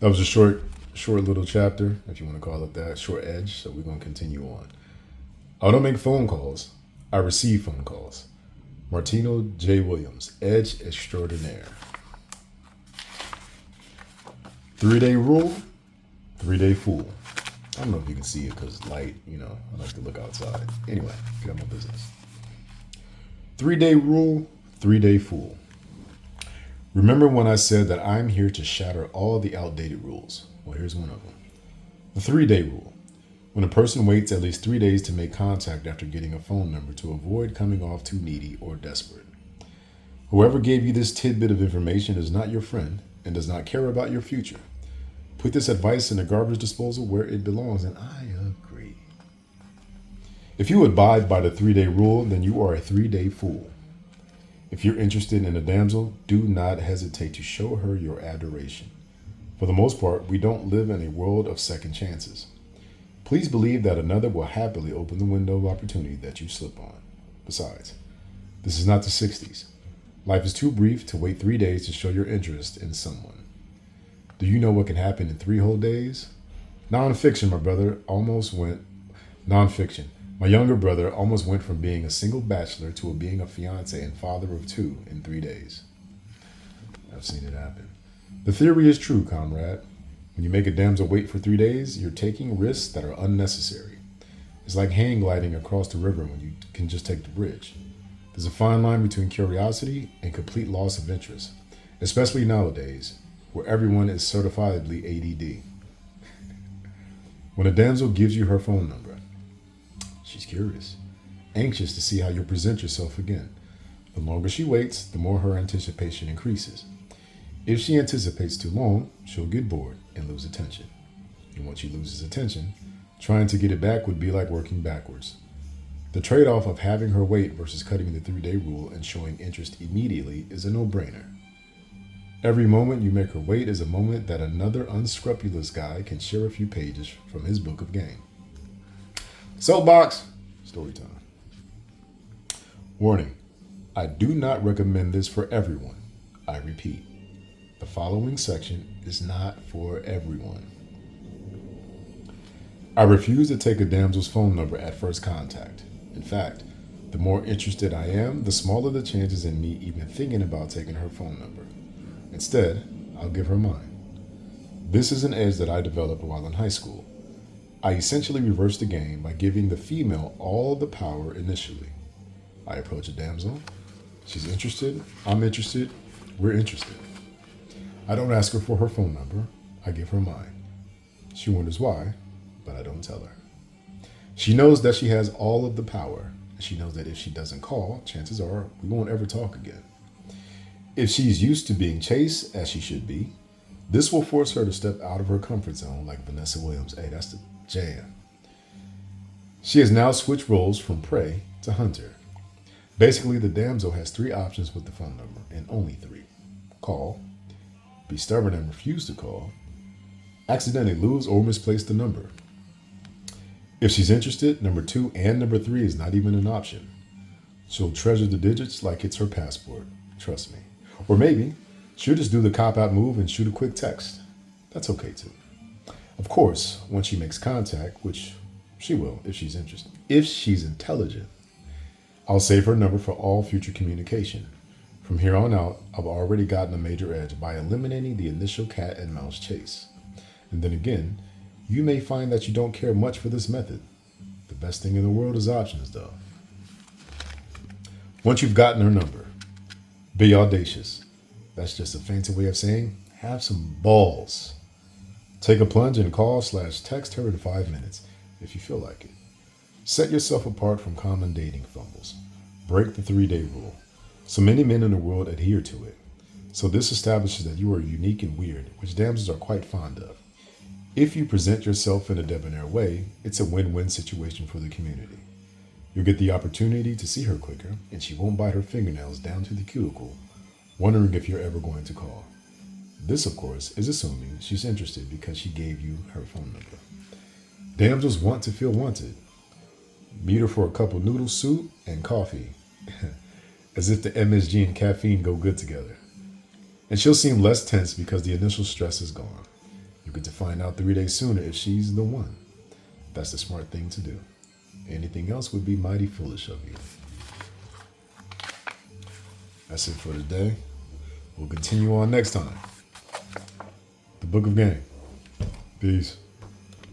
That was a short little chapter, if you want to call it that, short edge. So we're going to continue on. I don't make phone calls. I receive phone calls. Martino J. Williams, Edge Extraordinaire. 3-day rule, 3-day fool. I don't know if you can see it because light, I like to look outside. Anyway, get out my business. 3-day rule, 3-day fool. Remember when I said that I'm here to shatter all the outdated rules? Well, here's one of them. The 3-day rule. When a person waits at least 3 days to make contact after getting a phone number to avoid coming off too needy or desperate. Whoever gave you this tidbit of information is not your friend and does not care about your future. Put this advice in the garbage disposal where it belongs, and I agree. If you abide by the 3-day rule, then you are a 3-day fool. If you're interested in a damsel, do not hesitate to show her your adoration. For the most part, we don't live in a world of second chances. Please believe that another will happily open the window of opportunity that you slip on. Besides, this is not the 60s. Life is too brief to wait 3 days to show your interest in someone. Do you know what can happen in 3 whole days? Nonfiction, my brother, almost went... Nonfiction. My younger brother almost went from being a single bachelor to being a fiance and father of 2 in 3 days. I've seen it happen. The theory is true, comrade. When you make a damsel wait for 3 days, you're taking risks that are unnecessary. It's like hang gliding across the river when you can just take the bridge. There's a fine line between curiosity and complete loss of interest, especially nowadays, where everyone is certifiably ADD. When a damsel gives you her phone number, she's curious, anxious to see how you'll present yourself again. The longer she waits, the more her anticipation increases. If she anticipates too long, she'll get bored and lose attention. And once she loses attention, trying to get it back would be like working backwards. The trade-off of having her wait versus cutting the 3-day rule and showing interest immediately is a no-brainer. Every moment you make her wait is a moment that another unscrupulous guy can share a few pages from his book of game. Soapbox, story time. Warning, I do not recommend this for everyone. I repeat, the following section is not for everyone. I refuse to take a damsel's phone number at first contact. In fact, the more interested I am, the smaller the chances in me even thinking about taking her phone number. Instead, I'll give her mine. This is an edge that I developed while in high school. I essentially reversed the game by giving the female all the power initially. I approach a damsel. She's interested. I'm interested. We're interested. I don't ask her for her phone number. I give her mine. She wonders why, but I don't tell her. She knows that she has all of the power. And she knows that if she doesn't call, chances are we won't ever talk again. If she's used to being chased, as she should be, this will force her to step out of her comfort zone like Vanessa Williams. Hey, that's the jam. She has now switched roles from prey to hunter. Basically, the damsel has 3 options with the phone number, and only 3. Call, be stubborn and refuse to call, accidentally lose or misplace the number. If she's interested, number 2 and number 3 is not even an option. She'll treasure the digits like it's her passport. Trust me. Or maybe she'll just do the cop-out move and shoot a quick text. That's okay too. Of course, once she makes contact, which she will if she's interested, if she's intelligent, I'll save her number for all future communication. From here on out, I've already gotten a major edge by eliminating the initial cat and mouse chase. And then again, you may find that you don't care much for this method. The best thing in the world is options, though. Once you've gotten her number, be audacious. That's just a fancy way of saying have some balls. Take a plunge and call/text her in 5 minutes if you feel like it. Set yourself apart from common dating fumbles. Break the 3-day rule. So many men in the world adhere to it. So this establishes that you are unique and weird, which damsels are quite fond of. If you present yourself in a debonair way, it's a win-win situation for the community. You'll get the opportunity to see her quicker, and she won't bite her fingernails down to the cuticle, wondering if you're ever going to call. This, of course, is assuming she's interested because she gave you her phone number. Damsels want to feel wanted. Meet her for a cup of noodle soup and coffee, as if the MSG and caffeine go good together. And she'll seem less tense because the initial stress is gone. You get to find out 3 days sooner if she's the one. That's the smart thing to do. Anything else would be mighty foolish of you. That's it for today. We'll continue on next time. The Book of Game. Peace.